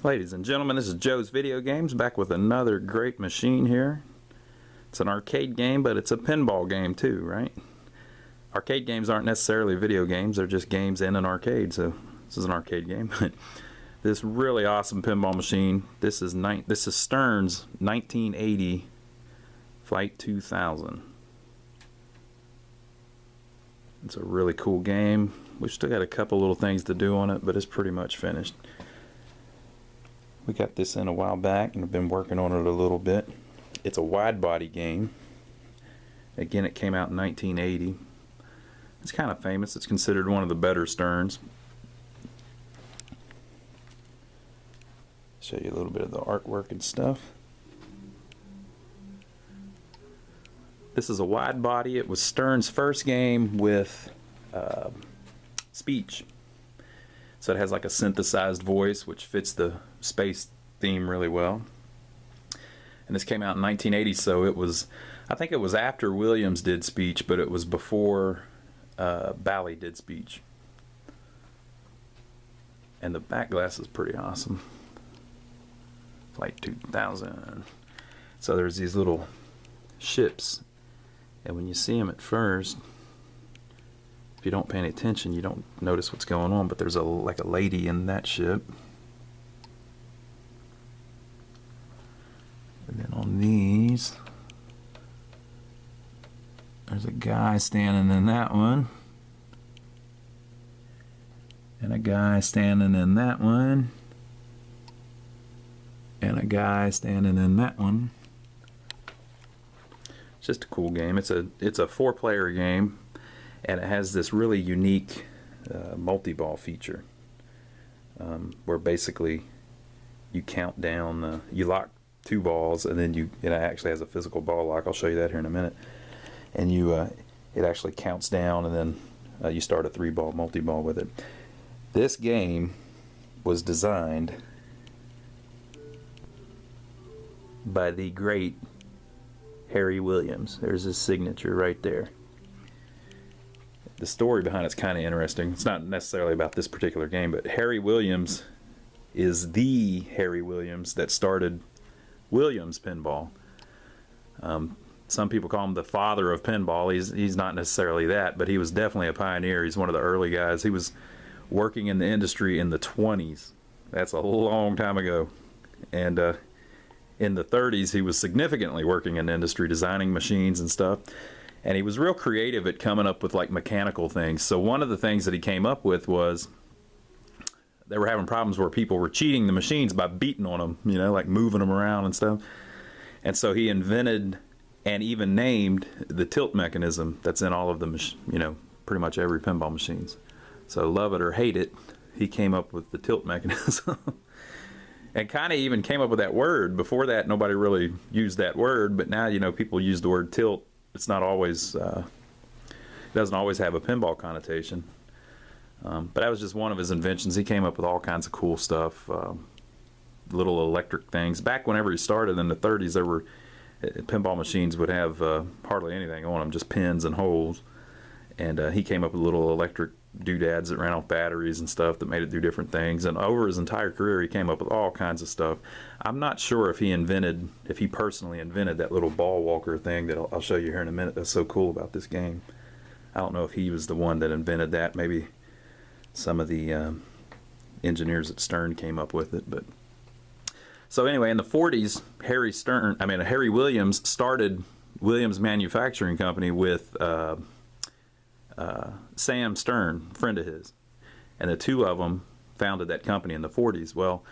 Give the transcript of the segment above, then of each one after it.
Ladies and gentlemen, this is Joe's Video Games, back with another great machine here. It's an arcade game, but it's a pinball game too, right? Arcade games aren't necessarily video games, they're just games in an arcade, so this is an arcade game. This really awesome pinball machine, this is Stern's 1980 Flight 2000. It's a really cool game. We've still got a couple little things to do on it, but it's pretty much finished. We got this in a while back and have been working on it a little bit. It's a wide body game. Again, it came out in 1980. It's kind of famous. It's considered one of the better Sterns. Show you a little bit of the artwork and stuff. This is a wide body. It was Stern's first game with speech. So it has like a synthesized voice, which fits the space theme really well. And this came out in 1980, so it was, I think it was after Williams did speech, but it was before Bally did speech. And the back glass is pretty awesome. Flight 2000. So there's these little ships, and when you see them at first, if you don't pay any attention, you don't notice what's going on, but there's like a lady in that ship. And then on these, there's a guy standing in that one, and a guy standing in that one, and a guy standing in that one. It's just a cool game. It's a 4-player game. And it has this really unique multi-ball feature where basically you count down, you lock 2 balls, and then it actually has a physical ball lock. I'll show you that here in a minute. And it actually counts down, and then you start a 3-ball multi-ball with it. This game was designed by the great Harry Williams. There's his signature right there. The story behind it's kind of interesting. It's not necessarily about this particular game, but Harry Williams is the Harry Williams that started Williams Pinball. Some people call him the father of pinball. He's not necessarily that, but he was definitely a pioneer. He's one of the early guys. He was working in the industry in the 20s. That's a long time ago. And in the 30s, he was significantly working in the industry, designing machines and stuff. And he was real creative at coming up with like mechanical things. So one of the things that he came up with was they were having problems where people were cheating the machines by beating on them, you know, like moving them around and stuff. And so he invented and even named the tilt mechanism that's in all of the, you know, pretty much every pinball machines. So love it or hate it, he came up with the tilt mechanism. And kind of even came up with that word. Before that, nobody really used that word, but now, you know, people use the word tilt. It's not always, it doesn't always have a pinball connotation. But that was just one of his inventions. He came up with all kinds of cool stuff, little electric things. Back whenever he started in the 30s, there were, pinball machines would have hardly anything on them, just pins and holes. And he came up with little electric doodads that ran off batteries and stuff that made it do different things. And over his entire career, he came up with all kinds of stuff. I'm not sure if he personally invented that little ball walker thing that I'll show you here in a minute. That's so cool about this game. I don't know if he was the one that invented that. Maybe some of the engineers at Stern came up with it. But so anyway, in the 40s, Harry Williams started Williams Manufacturing Company with Sam Stern, a friend of his, and the two of them founded that company in the 40s. Well,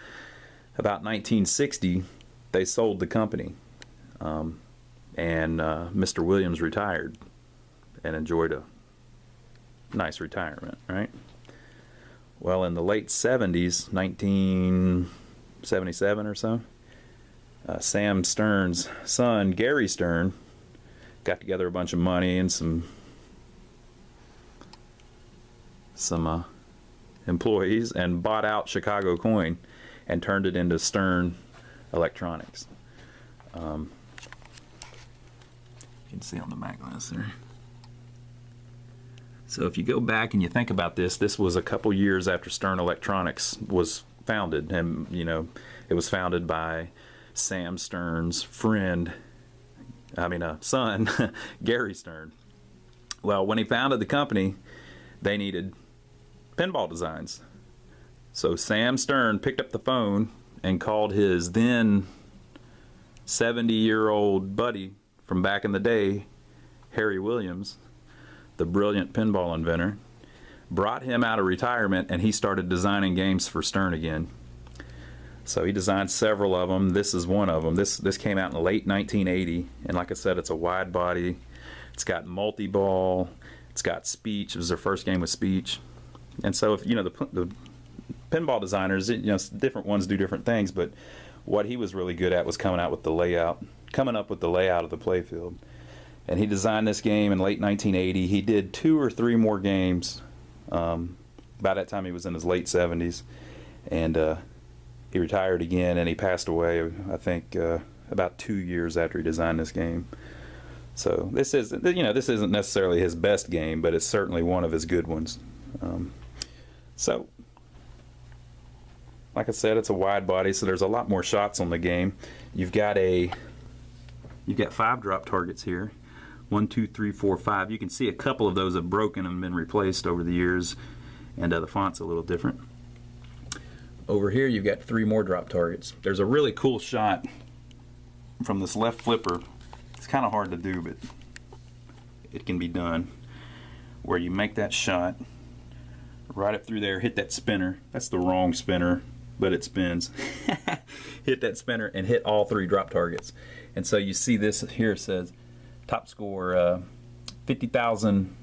about 1960, they sold the company, and Mr. Williams retired and enjoyed a nice retirement, right? Well, in the late 70s, 1977 or so, Sam Stern's son, Gary Stern, got together a bunch of money and some employees and bought out Chicago Coin and turned it into Stern Electronics. You can see on the back glass there. So if you go back and you think about this, this was a couple years after Stern Electronics was founded. And, you know, it was founded by Sam Stern's son, Gary Stern. Well, when he founded the company, they needed pinball designs. So Sam Stern picked up the phone and called his then 70-year-old buddy from back in the day, Harry Williams, the brilliant pinball inventor, brought him out of retirement, and he started designing games for Stern again. So he designed several of them. This is one of them. This came out in late 1980, and like I said, it's a wide body. It's got multi-ball. It's got speech. It was their first game with speech. And so, if you know, the pinball designers, you know, different ones do different things, but what he was really good at was coming up with the layout of the playfield. And he designed this game in late 1980. He did 2 or 3 more games. By that time, he was in his late 70s, and he retired again, and he passed away, I think, about 2 years after he designed this game. So this isn't necessarily his best game, but it's certainly one of his good ones. So, like I said, it's a wide body, so there's a lot more shots on the game. You've got 5 drop targets here. 1, 2, 3, 4, 5. You can see a couple of those have broken and been replaced over the years, and the font's a little different. Over here you've got 3 more drop targets. There's a really cool shot from this left flipper. It's kind of hard to do, but it can be done, where you make that shot right up through there, hit that spinner. That's the wrong spinner, but it spins. Hit that spinner and hit all 3 drop targets. And so you see this here says top score 50,000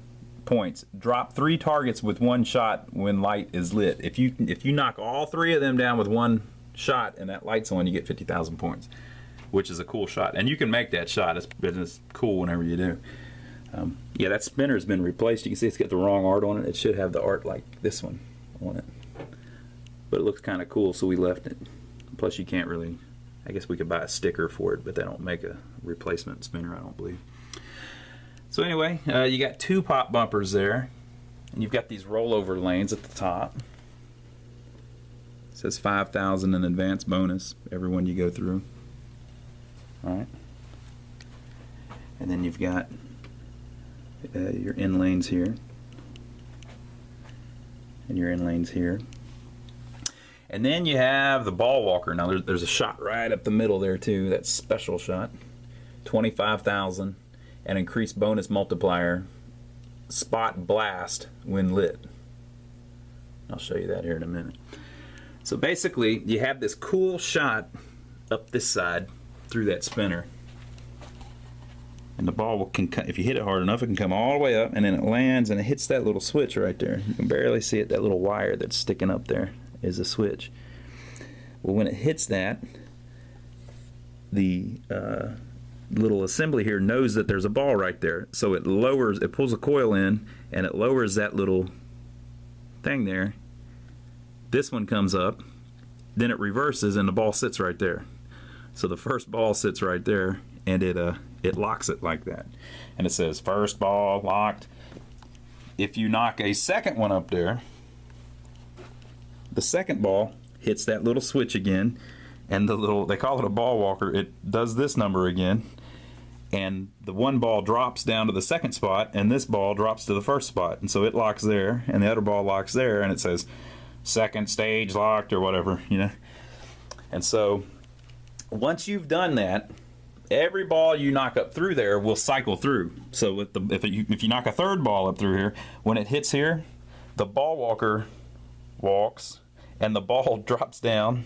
points. Drop 3 targets with 1 shot when light is lit. If you knock all 3 of them down with 1 shot and that light's on, you get 50,000 points, which is a cool shot. And you can make that shot. It's cool whenever you do. Yeah, that spinner's been replaced. You can see it's got the wrong art on it. It should have the art like this one on it. But it looks kind of cool, so we left it. Plus, you can't really, I guess we could buy a sticker for it, but they don't make a replacement spinner, I don't believe. So anyway, you got 2 pop bumpers there, and you've got these rollover lanes at the top. It says 5,000 in advance bonus every one you go through. All right. And then you've got your in lanes here, and your in lanes here. And then you have the ball walker. Now there's a shot right up the middle there too. That special shot, 25,000, and increased bonus multiplier, spot blast when lit. I'll show you that here in a minute. So basically, you have this cool shot up this side through that spinner, and the ball can, if you hit it hard enough, it can come all the way up, and then it lands and it hits that little switch right there. You can barely see it. That little wire that's sticking up there is a switch. Well, when it hits that, the little assembly here knows that there's a ball right there, so it pulls a coil in, and it lowers that little thing there. This one comes up, then it reverses, and the ball sits right there. So the first ball sits right there, and it locks it like that, and it says first ball locked. If you knock a second one up there, the second ball hits that little switch again, and they call it a ball walker, it does this number again, and the one ball drops down to the second spot, and this ball drops to the first spot, and so it locks there, and the other ball locks there, and it says second stage locked or whatever, you know. And so once you've done that, every ball you knock up through there will cycle through. So if you knock a third ball up through here, when it hits here, the ball walker walks, and the ball drops down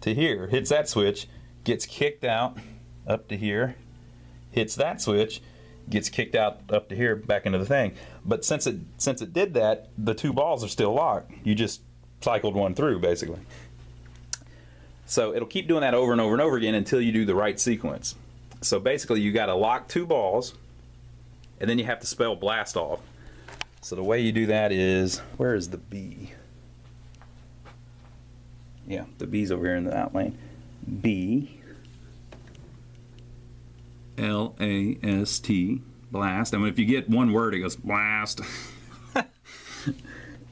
to here, hits that switch, gets kicked out up to here, hits that switch, gets kicked out up to here, back into the thing. But since it did that, the 2 balls are still locked. You just cycled one through, basically. So it'll keep doing that over and over and over again until you do the right sequence. So basically, you got to lock 2 balls, and then you have to spell blast off. So the way you do that is, where is the B? Yeah, the B's over here in the outline. B L-A-S-T, blast. I mean, if you get one word, it goes blast.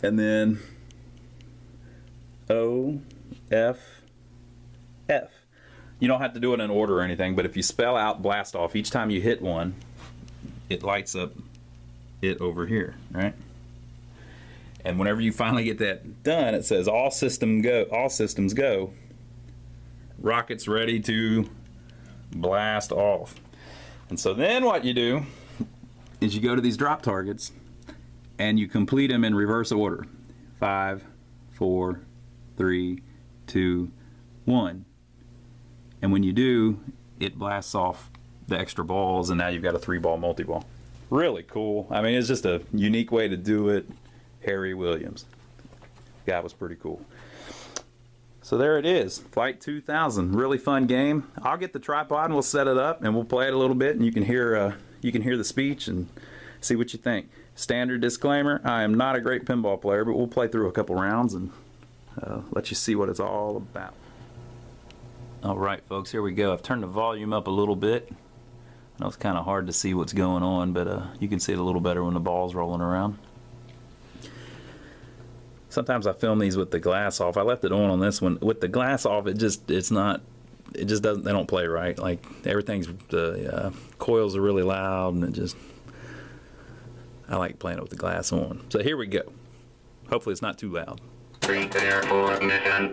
And then O F, F. You don't have to do it in order or anything, but if you spell out blast off, each time you hit one, it lights up it over here, right? And whenever you finally get that done, it says all systems go. Rockets ready to blast off. And so then what you do is you go to these drop targets and you complete them in reverse order. 5, 4, 3, 2, 1. And when you do, it blasts off the extra balls, and now you've got a 3-ball multi-ball. Really cool. I mean, it's just a unique way to do it. Harry Williams. That was pretty cool. So there it is, Flight 2000. Really fun game. I'll get the tripod and we'll set it up and we'll play it a little bit, and you can hear the speech and see what you think. Standard disclaimer: I am not a great pinball player, but we'll play through a couple rounds and let you see what it's all about. Alright folks, here we go. I've turned the volume up a little bit. I know it's kind of hard to see what's going on, but you can see it a little better when the ball's rolling around. Sometimes I film these with the glass off. I left it on this one. With the glass off, they don't play right. Like, everything's, the coils are really loud, and I like playing it with the glass on. So here we go. Hopefully it's not too loud. Prepare for ignition.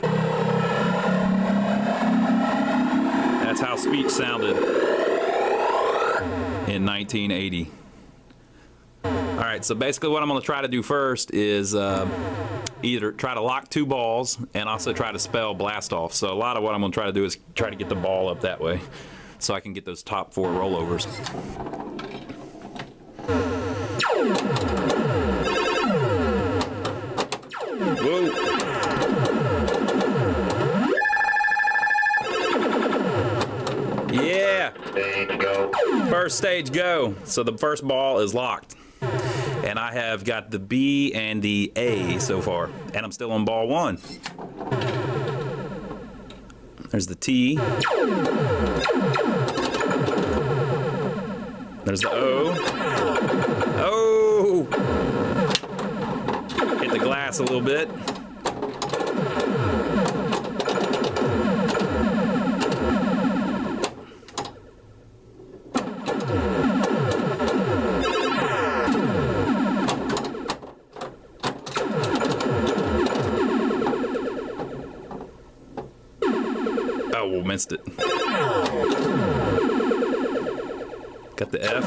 That's how speech sounded in 1980. Alright, so basically what I'm going to try to do first is either try to lock 2 balls and also try to spell blast off. So a lot of what I'm going to try to do is try to get the ball up that way so I can get those top 4 rollovers. Whoa. Yeah. Stage go. First stage go. So the first ball is locked. And I have got the B and the A so far. And I'm still on ball 1. There's the T. There's the O. Oh! Hit the glass a little bit. Oh, missed it. Got the F.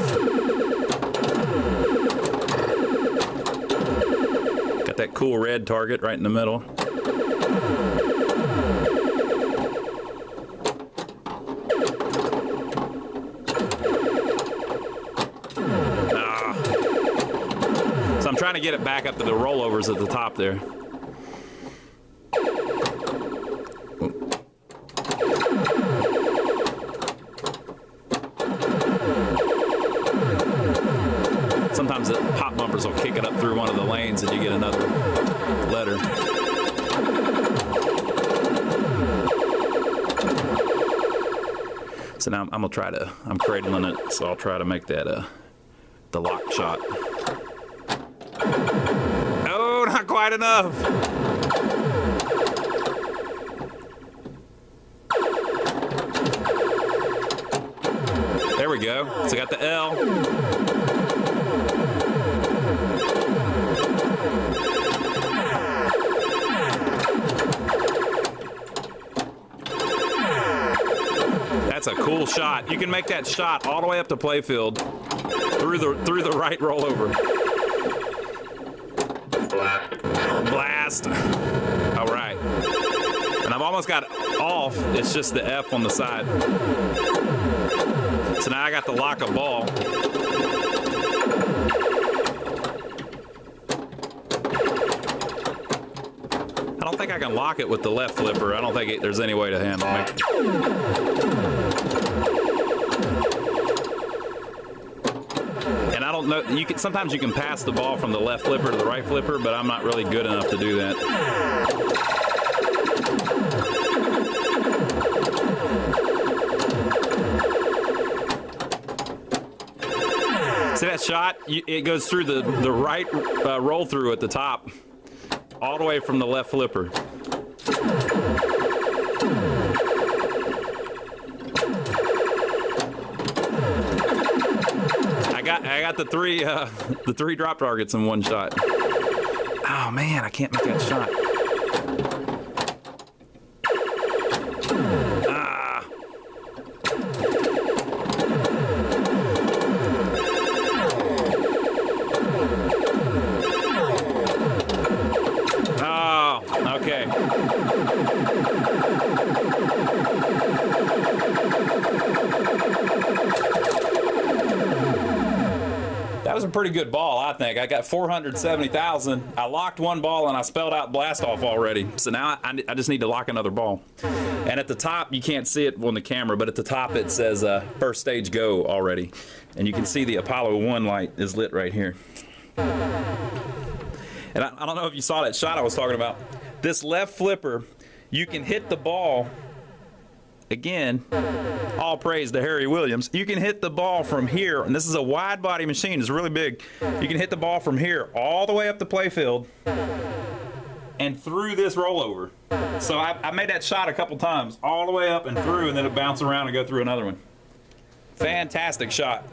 Got that cool red target right in the middle. So I'm trying to get it back up to the rollovers at the top there. Sometimes the pop bumpers will kick it up through one of the lanes and you get another letter. So now I'm gonna try to, I'm cradling it, so I'll try to make that the lock shot. Oh, not quite enough. There we go. So I got the L. That's a cool shot. You can make that shot all the way up to playfield through the right rollover. Blast. All right. And I've almost got off. It's just the F on the side. So now I got to lock a ball. I don't think I can lock it with the left flipper. I don't think there's any way to handle it. And I don't know, sometimes you can pass the ball from the left flipper to the right flipper, but I'm not really good enough to do that. See that shot? It goes through the right roll through at the top, all the way from the left flipper. got the three drop targets in one shot. Oh man, I can't make that shot. Ah. Oh, okay. That was a pretty good ball, I think. I got 470,000. I locked one ball and I spelled out blast off already. So now I just need to lock another ball. And at the top, you can't see it on the camera, but at the top it says first stage go already. And you can see the Apollo 1 light is lit right here. And I don't know if you saw that shot I was talking about. This left flipper, you can hit the ball. Again, all praise to Harry Williams. You can hit the ball from here, and this is a wide body machine. It's really big. You can hit the ball from here all the way up the playfield and through this rollover. So I made that shot a couple times, all the way up and through, and then it bounce around and go through another one. Fantastic shot.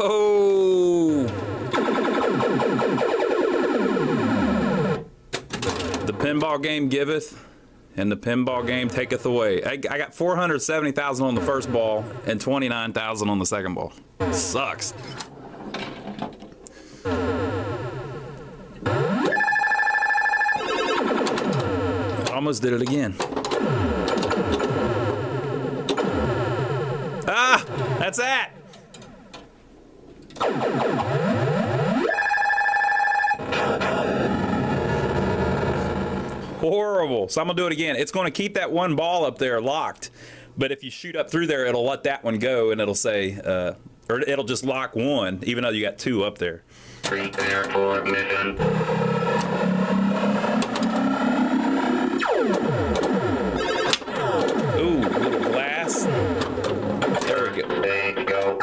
Oh! The pinball game giveth, and the pinball game taketh away. I got 470,000 on the first ball and 29,000 on the second ball. Sucks. Almost did it again. Ah! That's that! Horrible. So I'm gonna do it again. It's gonna keep that one ball up there locked, but if you shoot up through there, it'll let that one go, and it'll say, or it'll just lock one, even though you got two up there. Prepare for mission. Ooh, little glass. There we go. Stage go.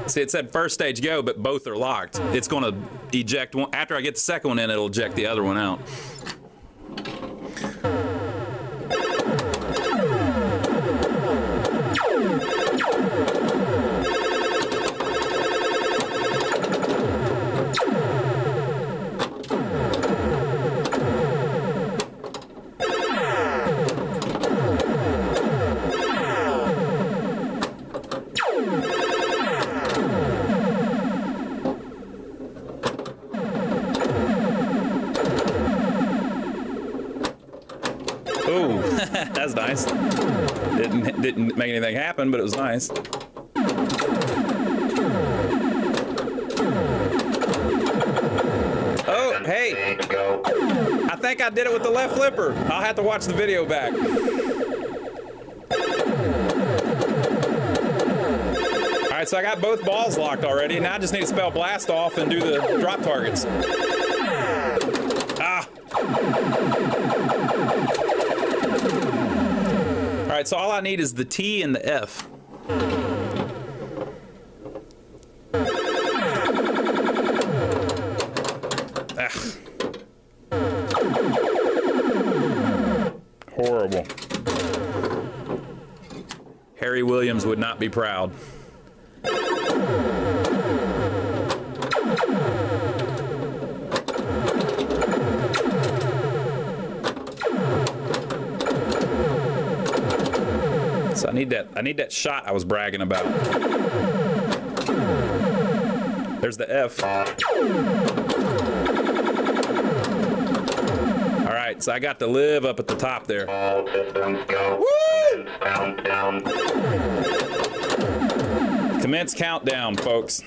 See, it said first stage go, but both are locked. It's going to eject one. After I get the second one in, it'll eject the other one out. Ooh, that's nice. Didn't make anything happen, but it was nice. Oh, hey! I think I did it with the left flipper. I'll have to watch the video back. All right, so I got both balls locked already. Now I just need to spell blast off and do the drop targets. Ah! All right, so all I need is the T and the F. Horrible. Harry Williams would not be proud. So I need that shot I was bragging about. There's the F. All right, so I got the live up at the top there. All systems go. Woo! Countdown. Commence countdown, folks.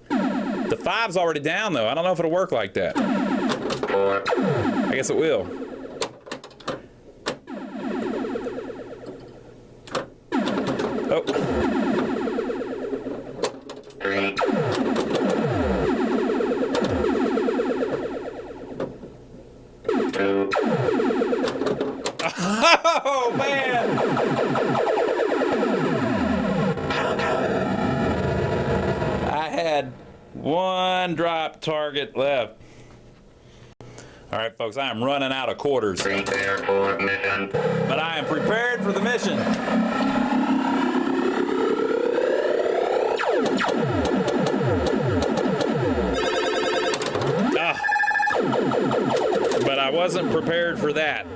The 5's already down though. I don't know if it'll work like that. 4, I guess it will. Oh. 3, two, Oh man! One drop target left. All right, folks, I am running out of quarters. Prepare for mission. But I am prepared for the mission. But I wasn't prepared for that.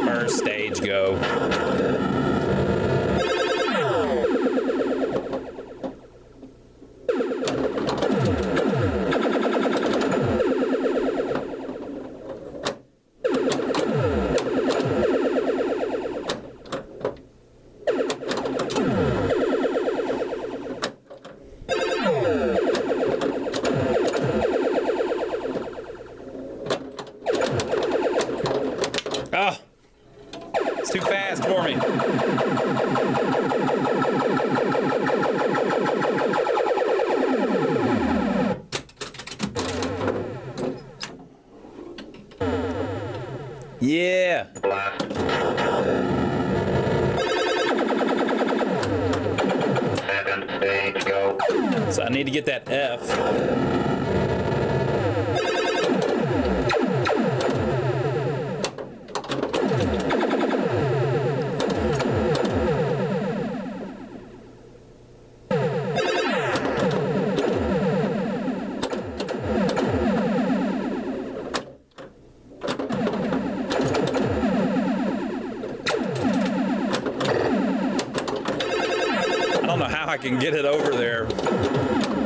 First stage go. Oh, it's too fast for me. Yeah. Blast. Second stage go. So I need to get that F. I don't know how I can get it over there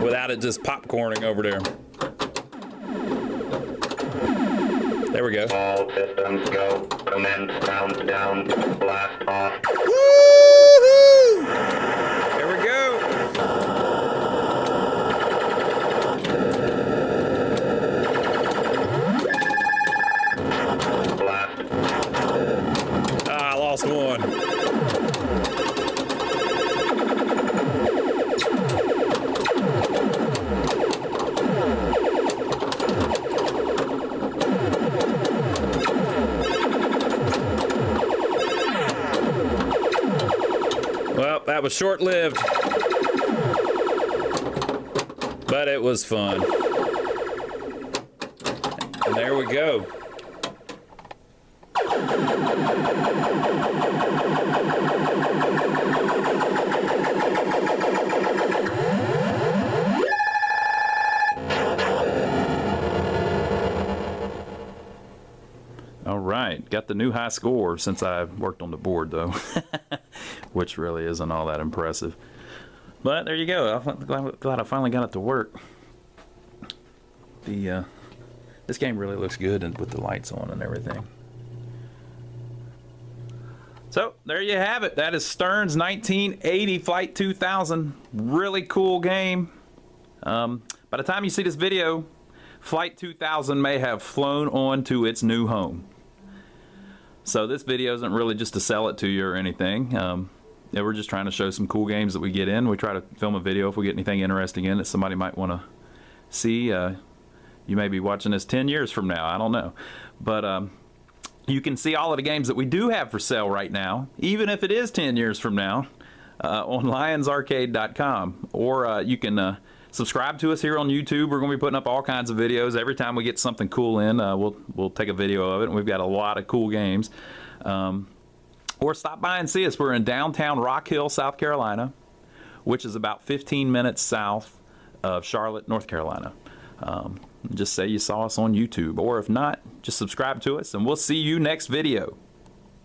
without it just popcorning over there. There we go. All systems go. Commence countdown. Blast off. Woo-hoo! There we go. Blast. Ah, I lost one. Well, that was short-lived, but it was fun. And there we go. All right, got the new high score since I worked on the board, though, which really isn't all that impressive. But there you go. I'm glad I finally got it to work. This game really looks good and with the lights on and everything. So there you have it. That is Stern's 1980 Flight 2000. Really cool game. By the time you see this video, Flight 2000 may have flown on to its new home. So this video isn't really just to sell it to you or anything. Yeah, we're just trying to show some cool games that we get in. We try to film a video if we get anything interesting in it somebody might want to see. You may be watching this 10 years from now. I don't know. But you can see all of the games that we do have for sale right now, even if it is 10 years from now, on lionsarcade.com. Or you can subscribe to us here on YouTube. We're going to be putting up all kinds of videos. Every time we get something cool in, we'll take a video of it. And we've got a lot of cool games. Or stop by and see us. We're in downtown Rock Hill, South Carolina, which is about 15 minutes south of Charlotte, North Carolina. Just say you saw us on YouTube. Or if not, just subscribe to us, and we'll see you next video.